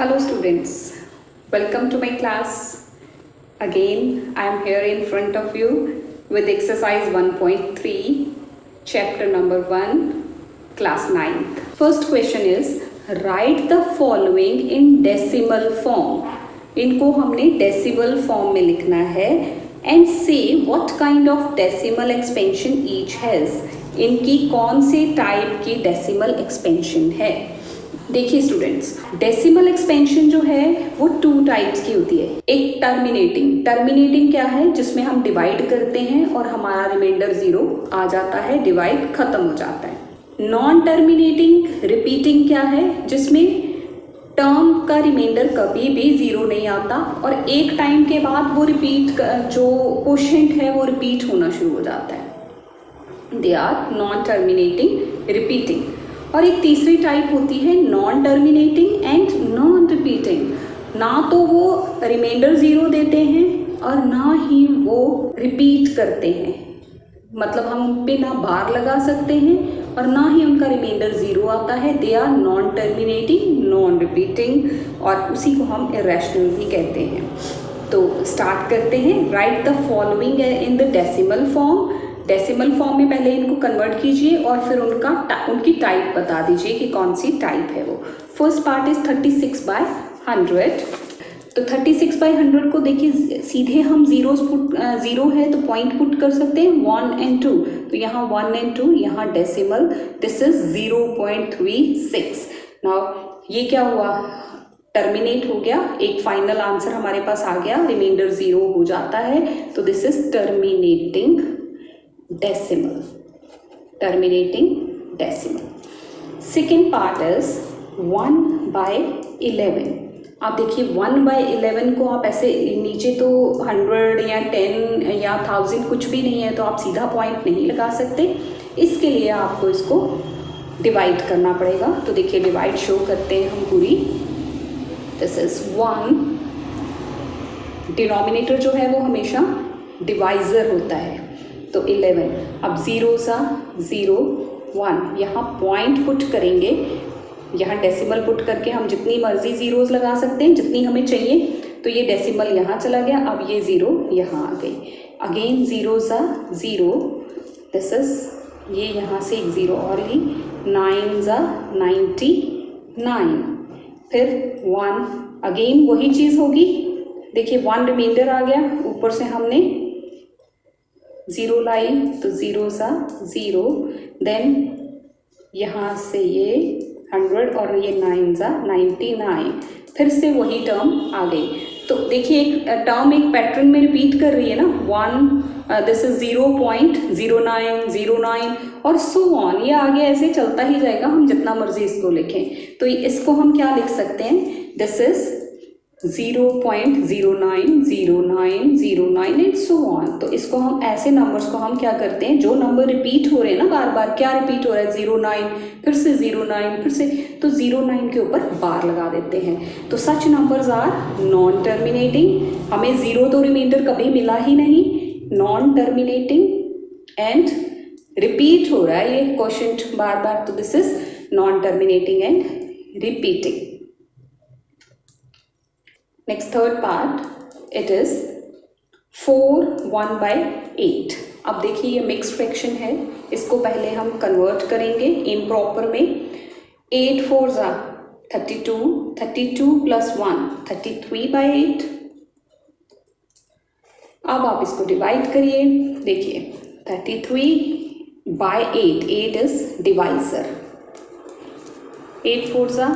Hello students, welcome to my class. Again, I am here in front of you with exercise 1.3, chapter number 1, class 9th. First question is, write the following in decimal form. इनको हमने decimal form में लिखना है and say what kind of decimal expansion each has. इनकी कौन से type की decimal expansion है. देखिए स्टूडेंट्स, डेसिमल एक्सपेंशन जो है वो 2 टाइप्स की होती है. एक टर्मिनेटिंग क्या है, जिसमें हम डिवाइड करते हैं और हमारा रिमाइंडर 0 आ जाता है, डिवाइड खत्म हो जाता है. नॉन टर्मिनेटिंग रिपीटिंग क्या है, जिसमें टर्म का रिमाइंडर कभी भी 0 नहीं आता और एक टाइम के बाद वो रिपीट जो कोशेंट है वो रिपीट होना शुरू हो जाता है. They are non terminating repeating. और एक तीसरी टाइप होती है non terminating and non repeating. ना तो वो रिमाइंडर 0 देते हैं और ना ही वो रिपीट करते हैं. मतलब हम उन पे ना बार लगा सकते हैं और ना ही उनका रिमाइंडर 0 आता है. They are non terminating, non repeating और उसी को हम इरेशनल भी कहते हैं. तो स्टार्ट करते हैं. Right the following in the decimal form. Decimal form में पहले इनको कन्वर्ट कीजिए और फिर उनकी टाइप बता दीजिए कि कौन सी टाइप है वो. First part is 36/100. तो 36/100 को देखिए सीधे हम 0 है तो पॉइंट पुट कर सकते हैं 1 and 2. तो यहाँ 1 and 2, यहाँ डेसिमल, दिस इज 0.36. नाउ ये क्या हुआ, टर्मिनेट हो गया. एक फाइनल आंसर हमारे पास आ गया, रिमाइंडर 0 हो जाता है. तो this is terminating decimal. Second part is 1/11. आप देखिए 1/11 को आप ऐसे नीचे तो 100 या 10 या 1000 कुछ भी नहीं है तो आप सीधा पॉइंट नहीं लगा सकते. इसके लिए आपको इसको डिवाइड करना पड़ेगा. तो देखिए डिवाइड शो करते हैं हम पूरी. This is 1. डिनोमिनेटर जो है वो हमेशा डिवाइजर होता है. तो 11. अब 0 सा 0 1, यहाँ पॉइंट पुट करेंगे, यहाँ डेसिमल पुट करके हम जितनी मर्जी ज़ीरोज़ लगा सकते हैं जितनी हमें चाहिए. तो ये डेसिमल यहाँ चला गया, अब ये 0 यहाँ आ गई. अगेन 0 सा 0, दिस इज ये यहाँ से एक 0 और ली. 9 सा 99, फिर 1. अगेन वही चीज़ होगी. देखिए 1 रिमाइंडर आ गया, ऊपर से हमने 0 लाई तो 0 सा 0. देन यहाँ से ये 100 और ये 9 सा 99, फिर से वही टर्म आ गई. तो देखिए एक टर्म एक पैटर्न में रिपीट कर रही है ना. 1, दिस इज 0.0909 और सो ऑन. ये आगे ऐसे चलता ही जाएगा, हम जितना मर्जी इसको लिखें. तो इसको हम क्या लिख सकते हैं, this is 0.090909 and so on. तो इसको हम ऐसे नंबर्स को हम क्या करते हैं, जो नंबर रिपीट हो रहे हैं ना बार बार, क्या रिपीट हो रहा है 09, फिर से 09, फिर से, तो 09 के ऊपर बार लगा देते हैं. तो सच नंबर्स आर नॉन टर्मिनेटिंग. हमें 0 तो रिमाइंडर कभी मिला ही नहीं. नॉन टर्मिनेटिंग एंड रिपीट हो रहा है ये क्वेश्चन बार बार. तो this is non terminating and repeating. Next third part, it is 4 1/8. अब देखिए ये मिक्स फ्रैक्शन है, इसको पहले हम कन्वर्ट करेंगे इम्प्रॉपर में. 8 4 32, 32 + 1 33/8. अब आप इसको डिवाइड करिए. देखिए 33/8, 8 इज डिवाइजर. 8 4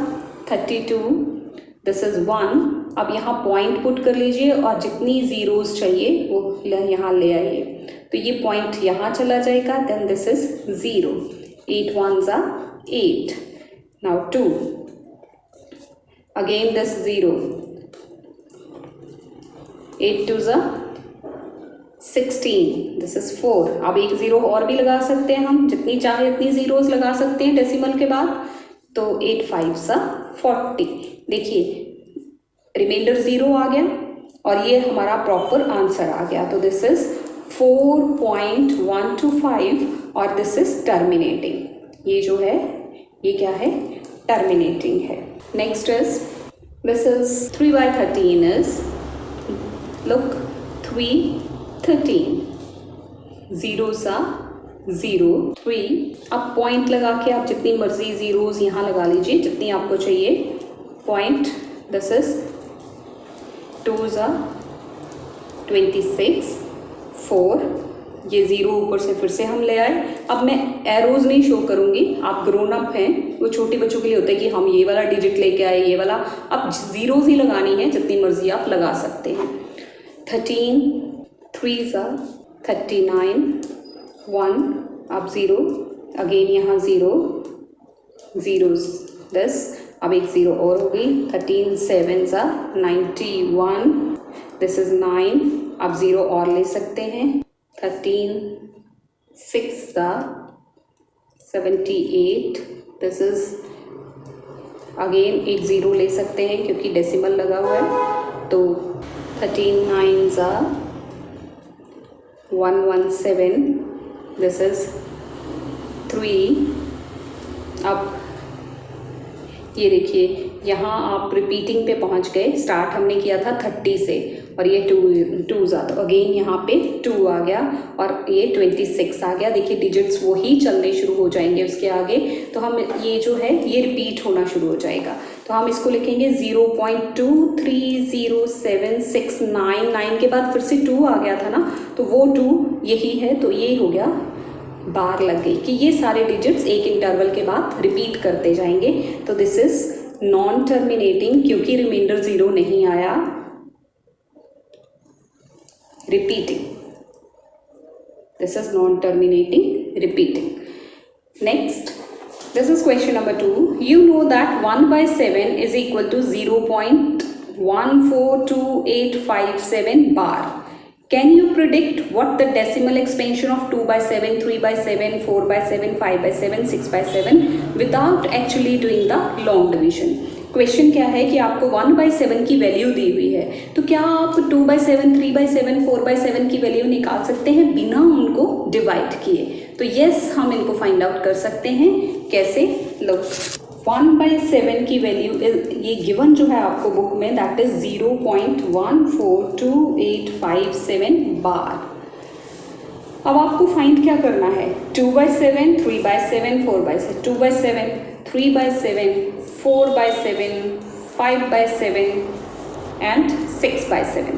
32, this is 1. अब यहाँ पॉइंट पुट कर लीजिए और जितनी ज़ीरोज़ चाहिए वो यहाँ ले आइए. तो ये पॉइंट यहाँ चला जाएगा. Then this is 0. 8 1 8. Now 2. Again this 0. 8 2 16. This is 4. अब एक 0 और भी लगा सकते हैं हम, जितनी चाहे इतनी ज़ीरोज़ लगा सकते हैं डेसिमल के बाद. तो 8 5 40. देखिए रिमाइंडर 0 आ गया और ये हमारा प्रॉपर आंसर आ गया. तो दिस इज 4.125 और दिस इज टर्मिनेटिंग. ये जो है ये क्या है, टर्मिनेटिंग है. Next is This is 3 by 13 is, look, 3, 13. Zeros are 0, 3. अब पॉइंट लगा के आप जितनी मर्जी ज़ीरोज़ यहाँ लगा लीजिए जितनी आपको चाहिए. Point, this is 2s are 26, 4. ये ज़ीरो ऊपर से फिर से हम ले आए. अब मैं एरोज़ नहीं शो करूँगी, आप ग्रोन अप हैं, वो छोटे बच्चों के लिए होता है कि हम ये वाला डिजिट लेके आए, ये वाला. अब ज़ीरोज़ ही लगानी है, जितनी मर्जी आप लगा सकते हैं. 13, 3s are 39, 1, अब 0, अगेन यहाँ 0, ज़ीरोज़ दिस, अब एक 0 और हो गई. 13 7s are 91, दिस इज़ 9, अब 0 और ले सकते हैं. 13 6s are 78, this is again एक 0 ले सकते हैं क्योंकि डेसिमल लगा हुआ है. तो 13 9s are 117, दिस इज़ 3. अब ये देखिए यहाँ आप रिपीटिंग पे पहुँच गए. स्टार्ट हमने किया था 30 से और ये 2 ज़ा, तो अगेन यहाँ पे 2 आ गया और ये 26 आ गया. देखिए डिजिट्स वही चलने शुरू हो जाएंगे उसके आगे. तो हम ये जो है ये रिपीट होना शुरू हो जाएगा. तो हम इसको लिखेंगे 0.2307699. 9 के बाद फिर से 2 आ गया था ना, तो वो 2 यही है. तो ये हो गया, बार लग गई कि ये सारे डिजिट्स एक इंटरवल के बाद रिपीट करते जाएंगे. तो दिस इज नॉन टर्मिनेटिंग क्योंकि रिमाइंडर 0 नहीं आया. Repeating, this is non terminating repeating. Next, this is question number 2. You know that 1 by 7 is equal to 0.142857 bar. Can you predict what the decimal expansion of 2 by 7, 3 by 7, 4 by 7, 5 by 7, 6 by 7 without actually doing the long division? Question क्या है कि आपको 1 by 7 की value दी हुई है, तो क्या आप 2 by 7, 3 by 7, 4 by 7 की वैल्यू निकाल सकते हैं बिना उनको डिवाइड किए? तो यस, हम इनको फाइंड आउट कर सकते हैं. कैसे? लुक, 1 by 7 की वैल्यू ये गिवन जो है आपको बुक में, दैट इज 0.142857 बार. अब आपको फाइंड क्या करना है? 2 by 7, 3 by 7, 4 by 7, 2 by 7, 3 by 7, 4 by 7, 5 by 7 and 6 by 7.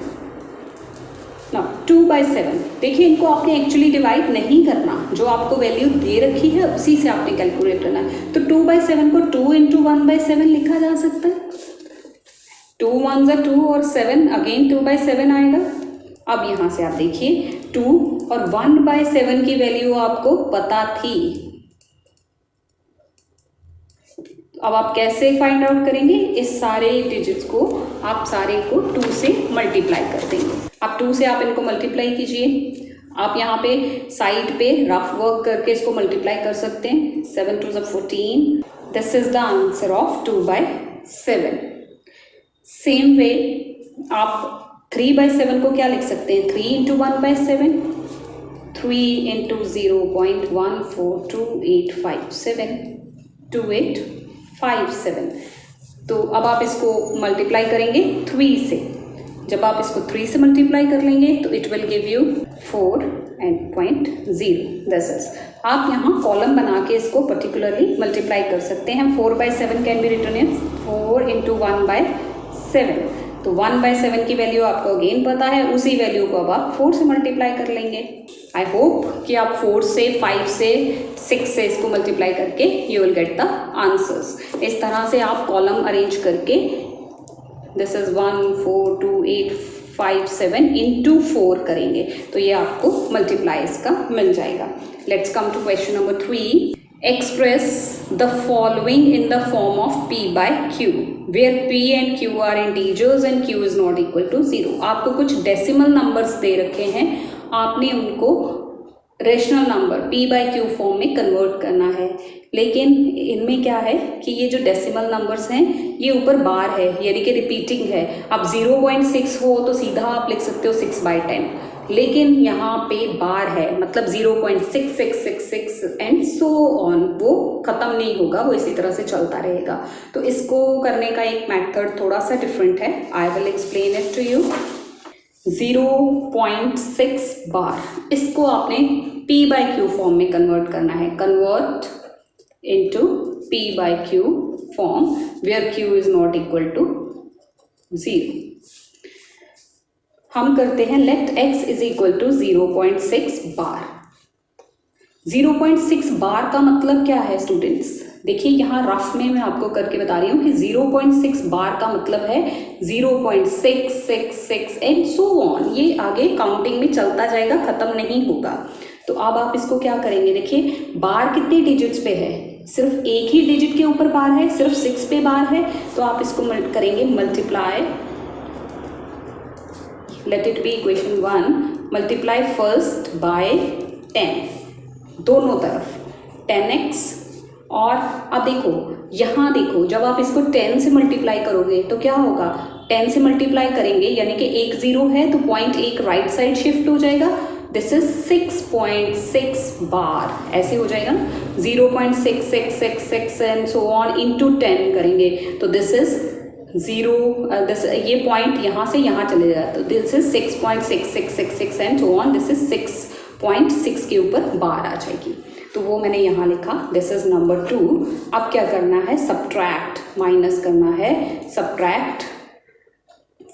ना 2 by 7, देखिए इनको आपने एक्चुअली डिवाइड नहीं करना, जो आपको वैल्यू दे रखी है उसी से आपने कैलकुलेट करना है. तो 2 by 7 को 2 into 1 by 7 लिखा जा सकता है. 2 1s are 2 और 7 अगेन 2 by 7 आएगा. अब यहाँ से आप देखिए 2 और 1 by 7 की वैल्यू आपको पता थी. अब आप कैसे फाइंड आउट करेंगे? इस सारे डिजिट्स को आप सारे को 2 से मल्टीप्लाई कर देंगे. अब 2 से आप इनको मल्टीप्लाई कीजिए. आप यहाँ पे साइड पे रफ वर्क करके इसको मल्टीप्लाई कर सकते हैं. 7 2s are 14. This is the answer of 2 by 7. Same way आप 3 by 7 को क्या लिख सकते हैं? 3 into 1 by 7, 3 into 0.142857, 2857. तो अब आप इसको मल्टीप्लाई करेंगे 3 से. जब आप इसको 3 से मल्टीप्लाई कर लेंगे तो it will give you 4.0. This is, आप यहाँ कॉलम बना के इसको पर्टिकुलरली मल्टीप्लाई कर सकते हैं. 4 by 7 can be written as 4 into 1 by 7. तो 1 by 7 की वैल्यू आपको अगेन पता है, उसी वैल्यू को अब आप 4 से मल्टीप्लाई कर लेंगे. आई होप कि आप 4 से 5 से 6 से इसको मल्टीप्लाई करके you will get the answers. इस तरह से आप कॉलम अरेंज करके दिस इज 14285 into 4 करेंगे तो ये आपको मल्टीप्लाई इसका मिल जाएगा. Let's come to question number 3. Express the following in the form of P by Q, where P and Q are integers and Q is not equal to 0. आपको कुछ decimal numbers they रखे हैं, आपने उनको rational number P by Q form में convert करना है. लेकिन इनमें क्या है कि ये जो डेसिमल नंबर्स हैं ये ऊपर बार है, यानी कि रिपीटिंग है. अब 0.6 हो तो सीधा आप लिख सकते हो 6/10. लेकिन यहाँ पे बार है, मतलब 0.6666 एंड सो ऑन, वो ख़त्म नहीं होगा, वो इसी तरह से चलता रहेगा। तो इसको करने का एक मेथड थोड़ा सा डिफरेंट है, I will explain it to you. 0.6 bar, इसको आपने p/q फॉर्म में कन्वर्ट करना है, convert into p/q form where q is not equal to 0। हम करते हैं let x is equal to 0.6 bar. 0.6 bar का मतलब क्या है स्टूडेंट्स? देखिए यहाँ रफ में मैं आपको करके बता रही हूँ कि 0.6 बार का मतलब है 0.666 एंड सो ऑन, ये आगे काउंटिंग में चलता जाएगा, खत्म नहीं होगा। तो अब आप इसको क्या करेंगे, देखिए बार कितने डिजिट्स पे है, सिर्फ एक ही डिजिट के ऊपर बार है, सिर्फ 6 पे बार है, तो आप इसको करेंगे multiply, let it be equation 1, multiply first by 10, दोनों तरफ 10x। और अब देखो यहाँ देखो, जब आप इसको 10 से मल्टीप्लाई करोगे तो क्या होगा, 10 से मल्टीप्लाई करेंगे यानी कि एक 0 है तो पॉइंट एक राइट साइड शिफ्ट हो जाएगा, दिस इज 6.6 बार, ऐसे हो जाएगा। 0.6666 एंड सो ऑन इनटू 10 करेंगे तो दिस इज 0, ये पॉइंट यहाँ से यहाँ चले जाए तो this is 6.6666 and so on, this is 6.6 के ऊपर बार आ जाएगी। तो वो मैंने यहाँ लिखा, दिस इज नंबर 2। अब क्या करना है, सब्ट्रैक्ट, माइनस करना है, subtract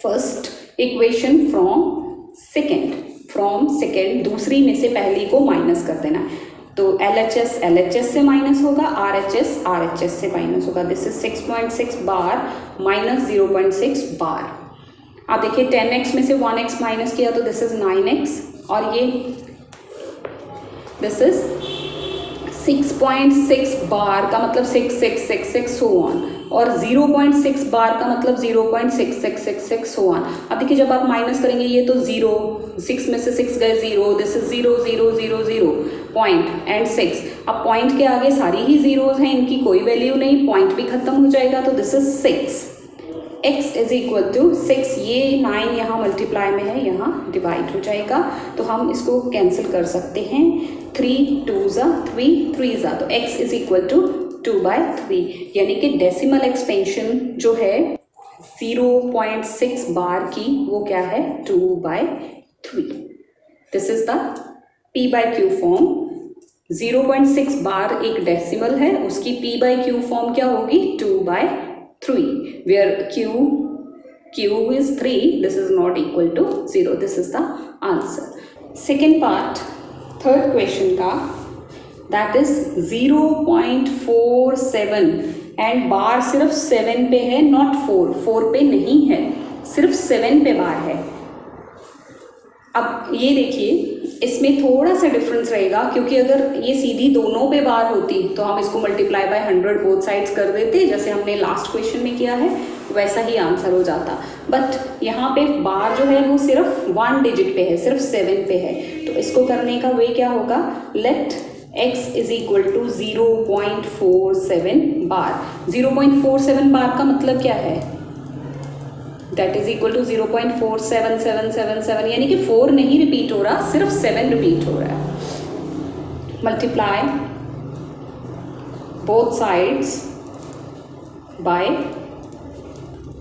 first equation from second, दूसरी में से पहली को माइनस कर देना है। तो LHS से माइनस होगा, RHS से माइनस होगा, दिस इज 6.6 बार माइनस 0.6 बार। अब देखिए 10x में से 1x माइनस किया तो दिस इज 9x, और ये दिस इज 6.6 बार का मतलब 6666 सो ऑन, और 0.6 बार का मतलब 0.6666 सो ऑन। अब देखिए जब आप माइनस करेंगे ये तो 0, 6 में से 6 गए 0, दिस इज 0 0 0 0 पॉइंट एंड 6। अब पॉइंट के आगे सारी ही जीरोज हैं, इनकी कोई वैल्यू नहीं, पॉइंट भी खत्म हो जाएगा, तो this is 6। x is equal to 6, ये 9 यहाँ मल्टीप्लाई में है, यहाँ डिवाइड हो जाएगा, तो हम इसको कैंसिल कर सकते हैं, 3 2 3 3 तो x इज इक्वल टू 2/3, यानी कि डेसिमल एक्सपेंशन जो है 0.6 बार की वो क्या है, 2/3। This is the p/q form. 0.6 बार एक डेसिमल है, उसकी p/q फॉर्म क्या होगी, 2/3, where q is 3, this is not equal to 0, this is the answer. Second part, third question का, that is 0.47 and बार सिर्फ 7 पे है, not 4 पे नहीं है, सिर्फ 7 पे बार है। अब ये देखिए इसमें थोड़ा सा डिफरेंस रहेगा, क्योंकि अगर ये सीधी दोनों पे बार होती तो हम इसको मल्टीप्लाई बाय 100 बोथ साइड्स कर देते, जैसे हमने लास्ट क्वेश्चन में किया है, वैसा ही आंसर हो जाता। बट यहाँ पे बार जो है वो सिर्फ 1 डिजिट पे है, सिर्फ 7 पे है, तो इसको करने का वे क्या होगा, let x is equal to 0.47 bar. 0.47 bar का मतलब क्या है, दैट इज इक्वल टू 0.47777, यानी कि 4 नहीं रिपीट हो रहा, सिर्फ 7 रिपीट हो रहा है। Multiply both sides by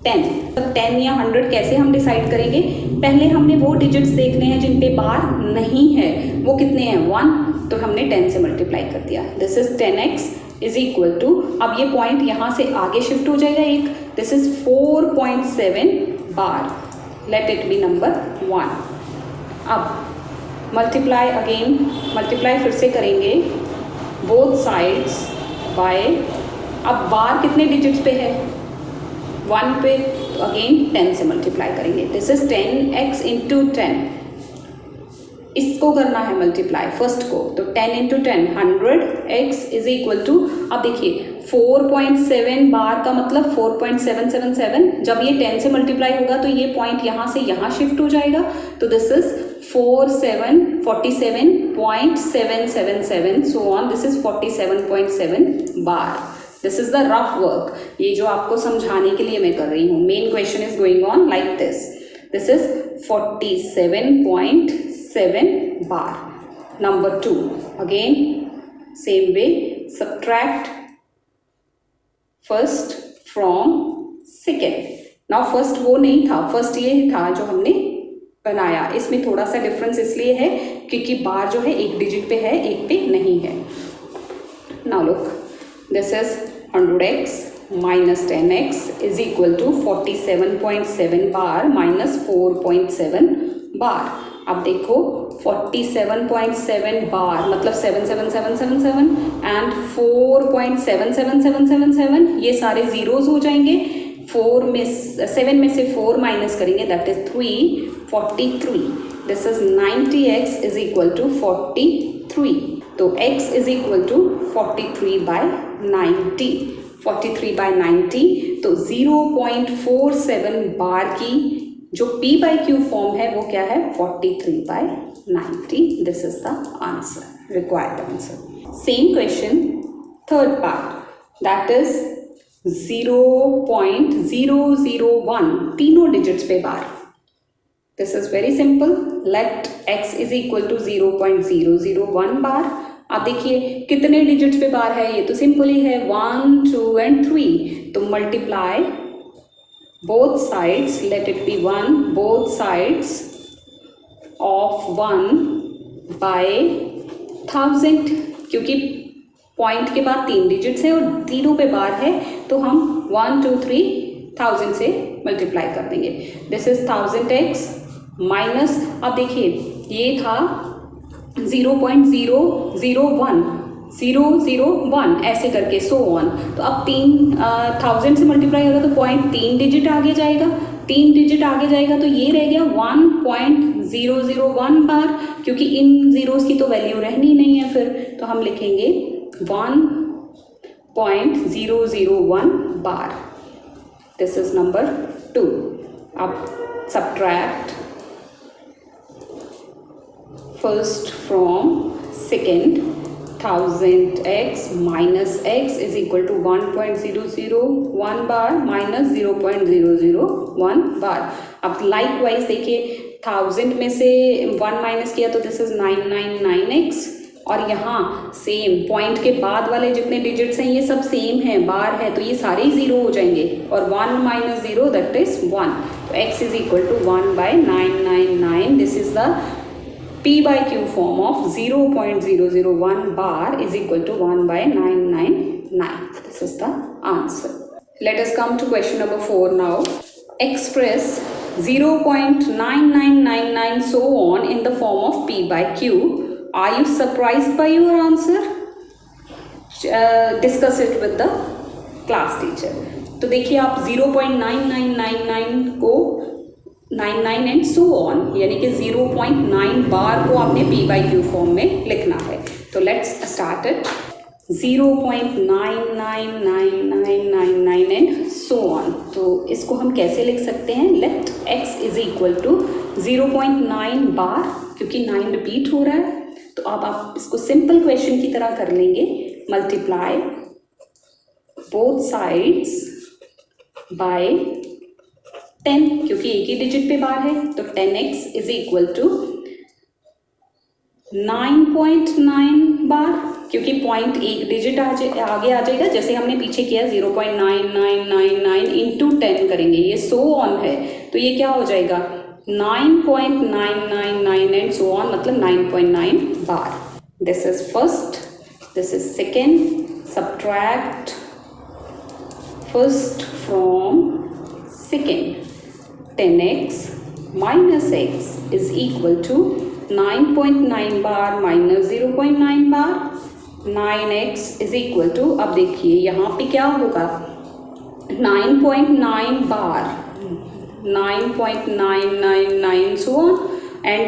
10। तब 10 या 100 कैसे हम डिसाइड करेंगे, पहले हमने वो डिजिट्स देखने हैं जिन पे बार नहीं है, वो कितने हैं, 1, तो हमने 10 से मल्टीप्लाई कर दिया, this is 10x is equal to, अब ये पॉइंट यहाँ से आगे शिफ्ट हो जाएगा एक, this is 4.7 bar, let it be number 1। अब मल्टीप्लाई अगेन, मल्टीप्लाई फिर से करेंगे बोथ साइड्स बाय, अब बार कितने डिजिट्स पे है, 1 पे, तो अगेन 10 से मल्टीप्लाई करेंगे, दिस इज 10x इंटू 10, इसको करना है मल्टीप्लाई फर्स्ट को, तो 10 into 10 100x is equal to, अब देखिए 4.7 बार का मतलब 4.777, जब ये 10 से मल्टीप्लाई होगा तो ये पॉइंट यहाँ से यहाँ शिफ्ट हो जाएगा, तो this is 47.777 so on, this is 47.7 bar. This is the rough work, ये जो आपको समझाने के लिए मैं कर रही हूँ, main question is going on like this, this is 47.7 7 bar. Number 2, again same way, subtract first from second. Now first वो नहीं था, first ये था जो हमने बनाया. इसमें थोड़ा सा डिफरेंस इसलिए है क्योंकि बार जो है एक डिजिट पे है, एक पे नहीं है. Now look, this is 100x minus 10x is equal to 47.7 bar minus 4.7 bar. अब देखो 47.7 बार मतलब 77777 एंड 4.77777 ये सारे जीरोज हो जाएंगे. 7 में से 4 माइनस करेंगे, that is 3, 43. This is 90x is equal to 43. तो x इज इक्वल टू 43/90. 43/90. तो 0.47 बार की जो p/q फॉर्म है वो क्या है, 43/90. This is the answer, required answer. Same question, third part, that is 0.001 तीनों डिजिट्स पे bar. This is very simple. Let x is equal to 0.001 bar. अब देखिए कितने डिजिट्स पे बार है, ये तो सिंपल ही है, 1, 2 एंड 3. तो multiply both sides, let it be 1, both sides of 1 by 1000. क्योंकि पॉइंट के बाद 3 डिजिट्स है और तीनों पे बार है तो हम 1, 2, 3 1000 से मल्टीप्लाई कर देंगे. दिस इज 1000x माइनस, अब देखिए ये था 0.001 ऐसे करके सो ऑन. तो अब 1000 से मल्टीप्लाई होगा तो पॉइंट 3 डिजिट आगे जाएगा, 3 डिजिट आगे जाएगा तो ये रह गया 1.001 बार. क्योंकि इन जीरोस की तो वैल्यू रहनी नहीं है फिर, तो हम लिखेंगे 1.001 बार. This is number 2. अब subtract first from second. 1000x minus x is equal to 1.001 bar minus 0.001 bar. अब लाइकवाइज देखिए 1000 में से 1 माइनस किया तो दिस इज 999x. और यहाँ सेम पॉइंट के बाद वाले जितने डिजिट्स हैं ये सब सेम है, बार है, तो ये सारे ही जीरो हो जाएंगे. और 1 माइनस 0 दैट इज 1. तो x is equal to 1/999. This is the p/q form of 0.001 bar is equal to 1/999. This is the answer. Let us come to question number 4 now. Express 0.9999 so on in the form of p/q. Are you surprised by your answer? Discuss it with the class teacher. तो देखिए आप 0.9999 को 99 and so on यानी कि 0.9 बार को आपने p/q form में लिखना है. तो let's start it. 0.999999 and so on. तो इसको हम कैसे लिख सकते हैं, let x is equal to 0.9 bar, क्योंकि 9 रिपीट हो रहा है. तो अब आप इसको सिंपल क्वेश्चन की तरह कर लेंगे. मल्टीप्लाई बोथ साइड्स बाय 10, क्योंकि एक ही डिजिट पे बार है. तो 10x इज इक्वल टू 9.9 बार, क्योंकि पॉइंट एक डिजिट आगे आ जाएगा, जैसे हमने पीछे किया 0.9999 इंटू 10 करेंगे, ये सो ऑन है. तो ये क्या हो जाएगा 9.999 एंड सो ऑन, मतलब 9.9 bar. This is first, this is second. Subtract first from second. 10x minus x is equal to 9.9 bar minus 0.9 bar. 9x is equal to, अब देखिए यहाँ पे क्या होगा, 9.9 बार, 9.999 so on and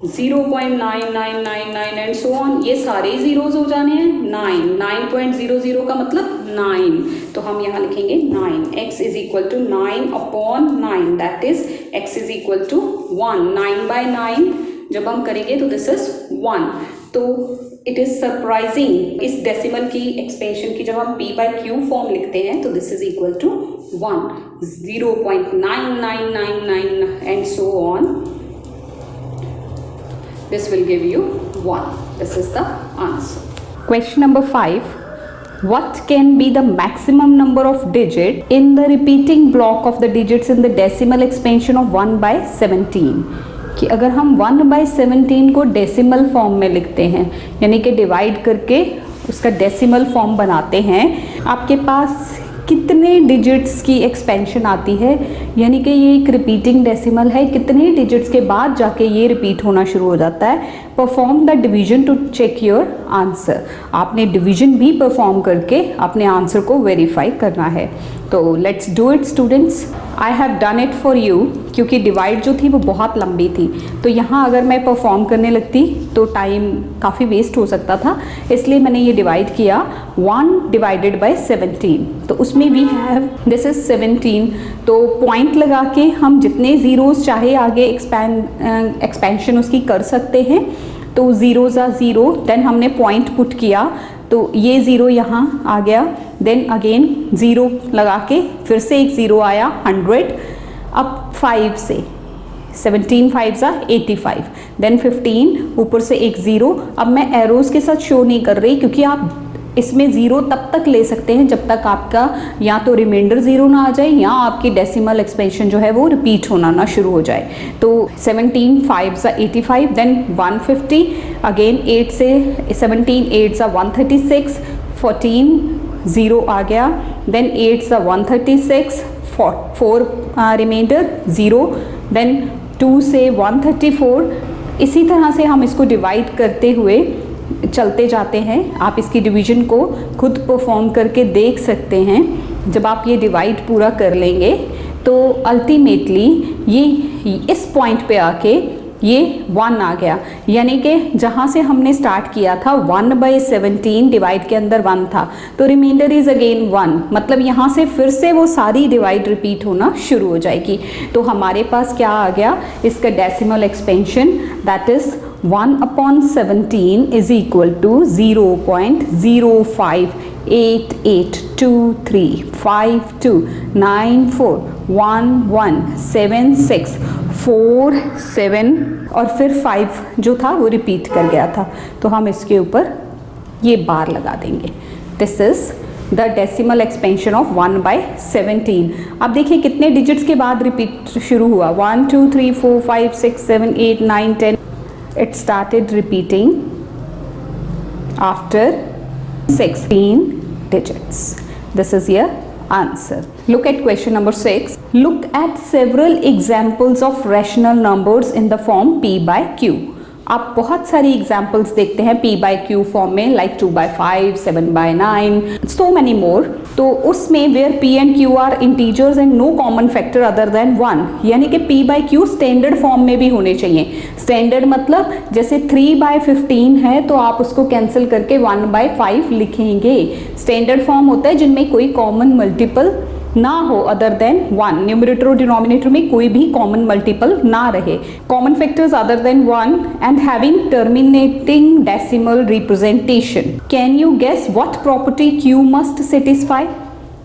0.9999 and so on. ये सारे zeros हो जाने हैं. 9.00 का मतलब 9. तो हम यहाँ लिखेंगे 9. x is equal to 9/9 that is x is equal to 1. 9/9 जब हम करेंगे तो दिस इज 1. तो इट इज सरप्राइजिंग, इस डेसिमल की एक्सपेंशन की जब हम p/q फॉर्म लिखते हैं तो this is equal to 1. 0.9999 and so on This will give you 1. This is the answer. Question number 5. What can be the maximum number of digit in the repeating block of the digits in the decimal expansion of 1/17? कि अगर हम 1/17 को decimal form में लिखते हैं, यानी कि divide करके उसका डेसिमल फॉर्म बनाते हैं, आपके पास कितने डिजिट्स की एक्सपेंशन आती है, यानी कि ये एक रिपीटिंग डेसिमल है, कितने डिजिट्स के बाद जाके ये रिपीट होना शुरू हो जाता है। Perform the division to check your answer. आपने डिवीजन भी परफॉर्म करके अपने आंसर को वेरीफाई करना है। तो let's do it students. I have done it for you, क्योंकि डिवाइड जो थी वो बहुत लंबी थी, तो यहाँ अगर मैं परफॉर्म करने लगती तो टाइम काफ़ी वेस्ट हो सकता था, इसलिए मैंने ये डिवाइड किया 1 डिवाइडेड बाय 17। तो उसमें वी हैव दिस इज 17। तो पॉइंट लगा के हम जितने ज़ीरोज़ चाहे आगे एक्सपेंशन उसकी कर सकते हैं। तो ज़ीरो ज़ा ज़ीरो, देन हमने पॉइंट पुट किया तो ये ज़ीरो यहाँ आ गया, देन अगेन ज़ीरो लगा के फिर से एक ज़ीरो आया 100। अब 5 से 17 5 ज़ा 85, देन 15 ऊपर से एक ज़ीरो। अब मैं एरोज़ के साथ शो नहीं कर रही, क्योंकि आप इसमें ज़ीरो तब तक ले सकते हैं जब तक आपका या तो रिमाइंडर ज़ीरो ना आ जाए या आपकी डेसिमल एक्सपेंशन जो है वो रिपीट होना ना शुरू हो जाए। तो 17 5 ज़ा 85, देन 150, अगेन 8 से 17 8 ज़ा 136, 14 ज़ीरो आ गया, देन 8 ज़ा 136, 4 रिमाइंडर ज़ीरो, देन 2 से 134। इसी तरह से हम इसको डिवाइड करते हुए चलते जाते हैं। आप इसकी डिवीजन को खुद परफॉर्म करके देख सकते हैं। जब आप ये डिवाइड पूरा कर लेंगे तो अल्टीमेटली ये इस पॉइंट पे आके ये 1 आ गया, यानी कि जहाँ से हमने स्टार्ट किया था 1/17 डिवाइड के अंदर 1 था, तो रिमाइंडर इज अगेन 1, मतलब यहाँ से फिर से वो सारी डिवाइड रिपीट होना शुरू हो जाएगी। तो हमारे पास क्या आ गया, इसका decimal expansion, that is 1/17 is equal to 0.05882335294117647 और फिर 5 जो था वो रिपीट कर गया था, तो हम इसके ऊपर ये बार लगा देंगे। This is the decimal expansion of 1/17। अब देखिए कितने डिजिट्स के बाद रिपीट शुरू हुआ, 1 2 3 4 5 6 7 8 9 10। It started repeating after 16 digits. This is your answer. Look at question number 6. Look at several examples of rational numbers in the form p by q. आप बहुत सारी एग्जाम्पल्स देखते हैं p by q फॉर्म में, like 2/5, 7/9, so many more. तो उसमें where p and q are integers and no common factor other than 1, यानी कि p by q standard form में भी होने चाहिए। स्टैंडर्ड मतलब जैसे 3/15 है तो आप उसको कैंसिल करके 1/5 लिखेंगे। स्टैंडर्ड फॉर्म होता है जिनमें कोई कॉमन मल्टीपल ना हो अदर देन 1, न्यूमरेटर और डिनोमिनेटर में कोई भी कॉमन मल्टीपल ना रहे, common factors other than 1 and having terminating decimal representation. Can you guess what property q must satisfy?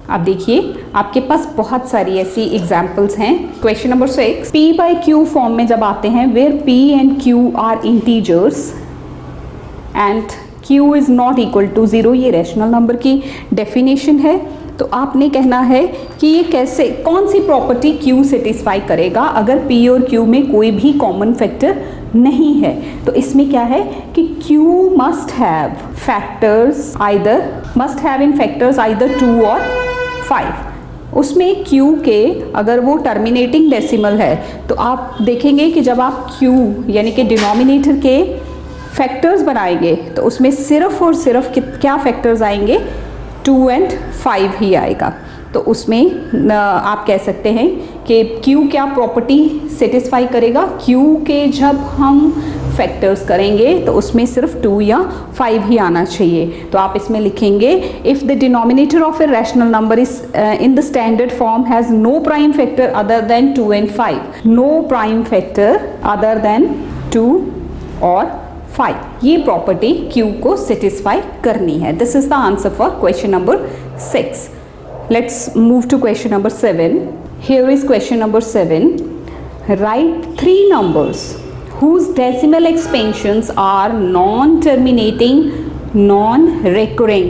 अब देखिए आपके पास बहुत सारी ऐसी एग्जाम्पल्स हैं। Question number 6, p by q form में जब आते हैं where p and q are integers and q is not equal to 0, ये रैशनल नंबर की डेफिनेशन है। तो आपने कहना है कि ये कैसे, कौन सी प्रॉपर्टी q सेटिस्फाई करेगा अगर p और q में कोई भी कॉमन फैक्टर नहीं है। तो इसमें क्या है कि q must have factors either, must have in factors either 2 और 5। उसमें q के अगर वो टर्मिनेटिंग डेसिमल है तो आप देखेंगे कि जब आप q यानी कि डिनोमिनेटर के फैक्टर्स बनाएंगे तो उसमें सिर्फ और सिर्फ क्या फैक्टर्स आएंगे, 2 and 5 ही आएगा। तो उसमें आप कह सकते हैं कि Q क्या प्रॉपर्टी सेटिस्फाई करेगा, Q के जब हम फैक्टर्स करेंगे तो उसमें सिर्फ 2 या 5 ही आना चाहिए। तो आप इसमें लिखेंगे if the denominator of a rational number is in the standard form has no prime factor other than 2 and 5, no prime factor other than 2 और 5, ये प्रॉपर्टी Q को सेटिस्फाई करनी है। This is the answer for question number 6. Let's move to question number 7. Here is question number 7. Write 3 numbers whose decimal expansions are non-terminating, non-recurring,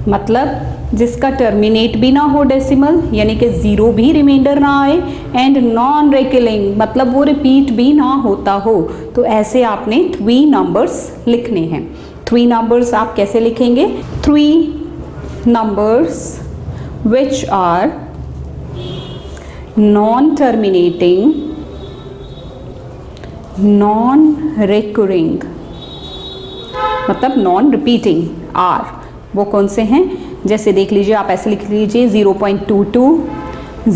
मतलब जिसका terminate भी ना हो डेसिमल यानी कि ज़ीरो भी रिमाइंडर ना आए, एंड नॉन रेकरिंग मतलब वो रिपीट भी ना होता हो। तो ऐसे आपने 3 नंबर्स लिखने हैं। 3 नंबर्स आप कैसे लिखेंगे? 3 numbers which are non-terminating, non-recurring मतलब non-repeating are वो कौन से हैं? जैसे देख लीजिए, आप ऐसे लिख लीजिए 0.22,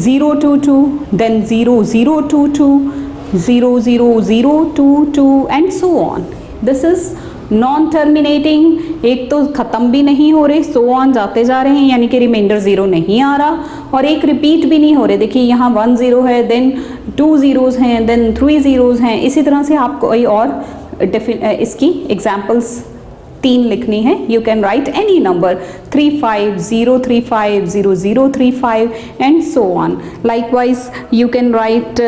022, then 0022, 00022 and so on. This is non terminating, एक तो ख़त्म भी नहीं हो रहे, सो ऑन जाते जा रहे हैं यानी कि रिमाइंडर 0 नहीं आ रहा, और एक रिपीट भी नहीं हो रहे। देखिए यहाँ 1 0 है, देन 2 zeros हैं, देन 3 zeros हैं। इसी तरह से आपको कोई और इसकी एग्जाम्पल्स 3 लिखनी है। You can write any number 35035 0035 and so on. Likewise you can write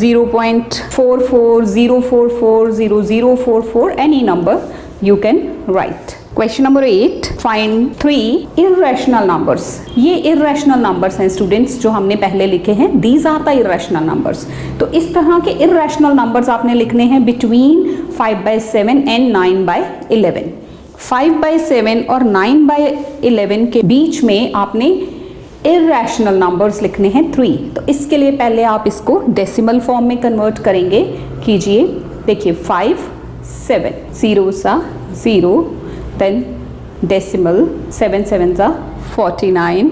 0.44 044 0044 any number you can write. Question number 8, find 3 irrational numbers. ये irrational numbers हैं स्टूडेंट्स जो हमने पहले लिखे हैं। These are the irrational numbers. तो इस तरह के irrational numbers आपने लिखने हैं between 5/7 and 9/11. 5/7 और 9/11 के बीच में आपने irrational numbers लिखने हैं 3। तो इसके लिए पहले आप इसको डेसिमल फॉर्म में कन्वर्ट करेंगे। कीजिए, देखिए 5 7 0 सा 0, देन डेसिमल 7 7 सा 49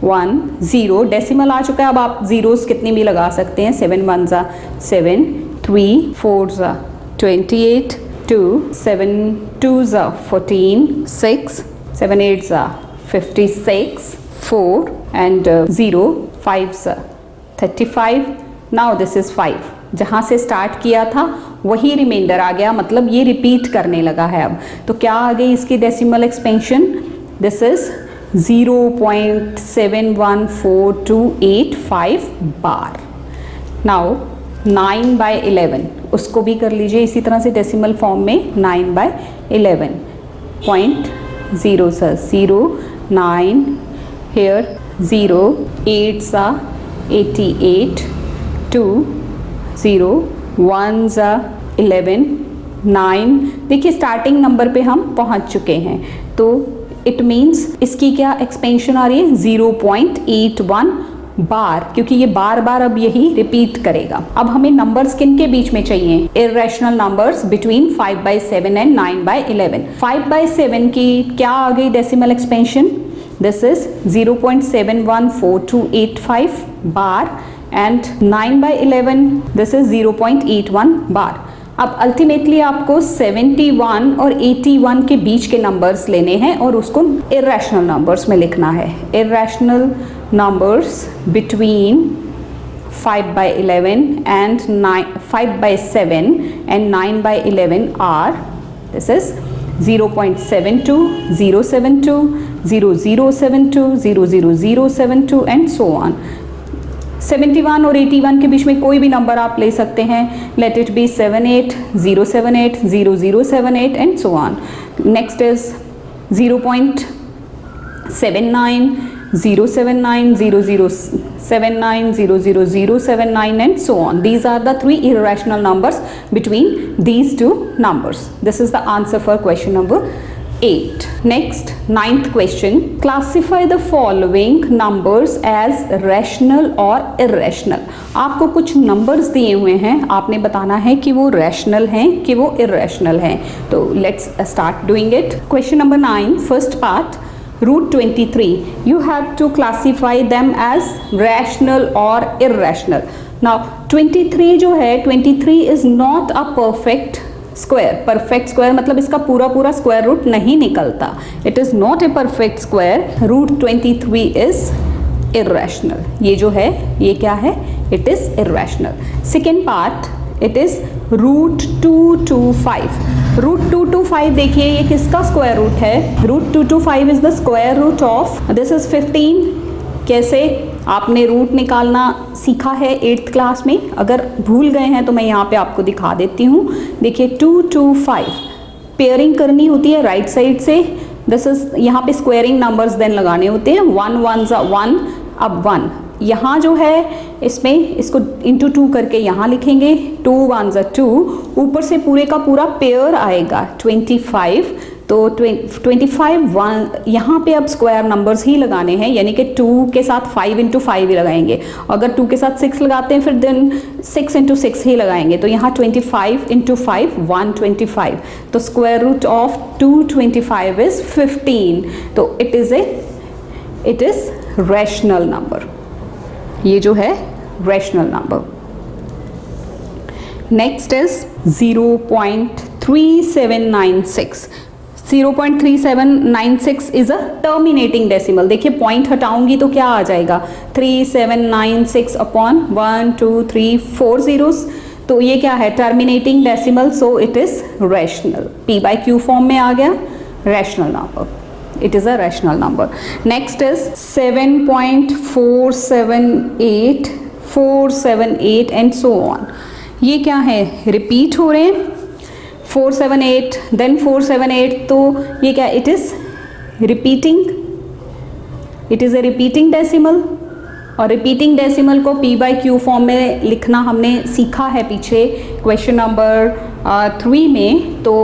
1 0, डेसिमल आ चुका है। अब आप जीरोस कितनी भी लगा सकते हैं। 7 1 सा 7, 3 4 सा 28, 2 7 2 सा 14, 6 7 8 सा 56, 4 and 0 5 सा 35। नाउ दिस इज 5, जहाँ से स्टार्ट किया था वही रिमाइंडर आ गया, मतलब ये रिपीट करने लगा है। अब तो क्या आ गई इसकी decimal expansion? This is 0.714285 bar. Now 9/11 उसको भी कर लीजिए इसी तरह से डेसिमल फॉर्म में। 9/11 0 सा 0 9 here 0 8 सा 88 2 0 1 सा 11 9। देखिए स्टार्टिंग नंबर पे हम पहुंच चुके हैं, तो इट मीन्स इसकी क्या एक्सपेंशन आ रही है? 0.81 बार, क्योंकि ये बार बार अब यही रिपीट करेगा। अब हमें नंबर्स किन के बीच में चाहिए? Irrational numbers between 5/7 and 9/11। 5/7 की क्या आ गई decimal expansion? This is 0.714285 bar and 9/11 this is 0.81 बार। अब अल्टीमेटली आपको 71 और 81 के बीच के नंबर्स लेने हैं और उसको इर्रेशनल नंबर्स में लिखना है। Irrational numbers between 5/11 and 5/7 and 9/11 are, this is 0.72 072 0072 00072 and so on। 71 और 81 के बीच में कोई भी नंबर आप ले सकते हैं। Let it be 78 078 0078 and so on. Next is 0.79 079 0079 00079 and so on. These are the 3 irrational numbers between these 2 numbers. This is the answer for question number 8. Next, 9th question. Classify the following numbers as rational or irrational. आपको कुछ numbers दिए हुए हैं, आपने बताना है कि वो rational हैं कि वो irrational हैं। तो let's start doing it. Question number 9, first part. Root 23. You have to classify them as rational or irrational. Now 23 जो है, 23 is not a perfect square. Perfect square मतलब इसका पूरा पूरा स्क्वायर रूट नहीं निकलता। It is not a perfect square. Root 23 is irrational. ये जो है ये क्या है? It is irrational. Second part, it is root 225। Root 225 देखिए ये किसका स्क्वायर रूट है? Root 225 is the square root of, this is 15। कैसे? आपने रूट निकालना सीखा है 8th क्लास में, अगर भूल गए हैं तो मैं यहाँ पे आपको दिखा देती हूँ। देखिए 2 2 5 पेयरिंग करनी होती है राइट साइड से, दिस इज यहाँ पे स्क्वायरिंग नंबर्स देन लगाने होते हैं, 1 1 1, अब 1 यहाँ जो है इसमें इसको इंटू 2 करके यहाँ लिखेंगे, 2 1 2, ऊपर से पूरे का पूरा पेयर आएगा 25, तो 25 1 यहाँ पे अब स्क्वायर नंबर्स ही लगाने हैं, यानी कि 2 के साथ 5 इंटू 5 ही लगाएंगे, अगर 2 के साथ 6 लगाते हैं फिर देन 6 इंटू 6 ही लगाएंगे, तो यहाँ 25 इंटू 5 125, तो स्क्वायर रूट ऑफ 225 इज 15, तो इट इज रैशनल नंबर, ये जो है rational number. Next is 0.3796, 0.3796 is a terminating decimal. देखिए पॉइंट हटाऊंगी तो क्या आ जाएगा, 3796 अपॉन 1 2 3 4 zeros, तो ये क्या है terminating decimal, so it is rational, p/q form में आ गया, rational number, it is a rational number. Next is 7.478 478 and so on. ये क्या है, रिपीट हो रहे हैं, 478 then 478, तो ये क्या, it is repeating, it is a repeating decimal, और रिपीटिंग डेसिमल को p/q फॉर्म में लिखना हमने सीखा है पीछे क्वेश्चन नंबर 3 में, तो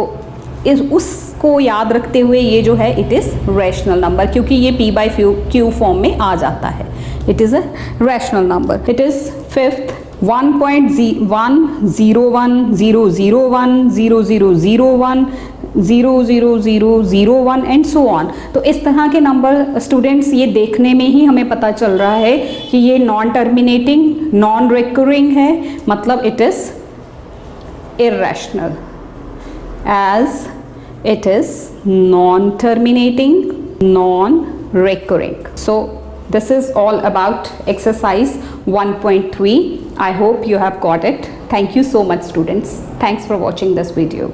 उसको याद रखते हुए ये जो है इट इज़ रैशनल नंबर, क्योंकि ये p/q फॉर्म में आ जाता है, it is a rational number. It is 5th 1.10100100001 00001 and so on. तो इस तरह के नंबर स्टूडेंट्स ये देखने में ही हमें पता चल रहा है कि ये नॉन टर्मिनेटिंग नॉन रिकरिंग है, मतलब it is irrational, as it is non-terminating, non-recurring. So this is all about exercise 1.3. I hope you have got it. Thank you so much students. Thanks for watching this video.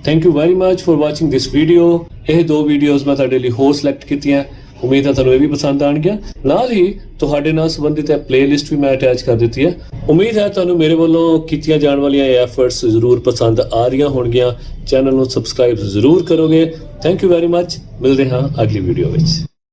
Thank you very much for watching this video. ਇਹ ਦੋ videos ਮੈਂ ਤੁਹਾਡੇ ਲਈ ਹੋਰ select ਕੀਤੀਆਂ, ਉਮੀਦ ਹੈ ਤੁਹਾਨੂੰ ਇਹ ਵੀ ਪਸੰਦ ਆਣਗੀਆਂ। ਨਾਲ ਹੀ ਤੁਹਾਡੇ ਨਾਲ ਸੰਬੰਧਿਤ ਇਹ ਪਲੇਲਿਸਟ ਵੀ ਮੈਂ ਅਟੈਚ ਕਰ ਦਿੱਤੀ ਹੈ। ਉਮੀਦ ਹੈ ਤੁਹਾਨੂੰ ਮੇਰੇ ਵੱਲੋਂ ਕੀਤੀਆਂ ਜਾਣ ਵਾਲੀਆਂ ਇਹ ਐਫਰਟਸ ਜ਼ਰੂਰ ਪਸੰਦ ਆ ਰਹੀਆਂ ਹੋਣਗੀਆਂ। ਚੈਨਲ ਨੂੰ ਸਬਸਕ੍ਰਾਈਬ ਜ਼ਰੂਰ ਕਰੋਗੇ। Thank you very much. ਮਿਲਦੇ ਹਾਂ ਅਗਲੀ ਵੀਡੀਓ ਵਿੱਚ।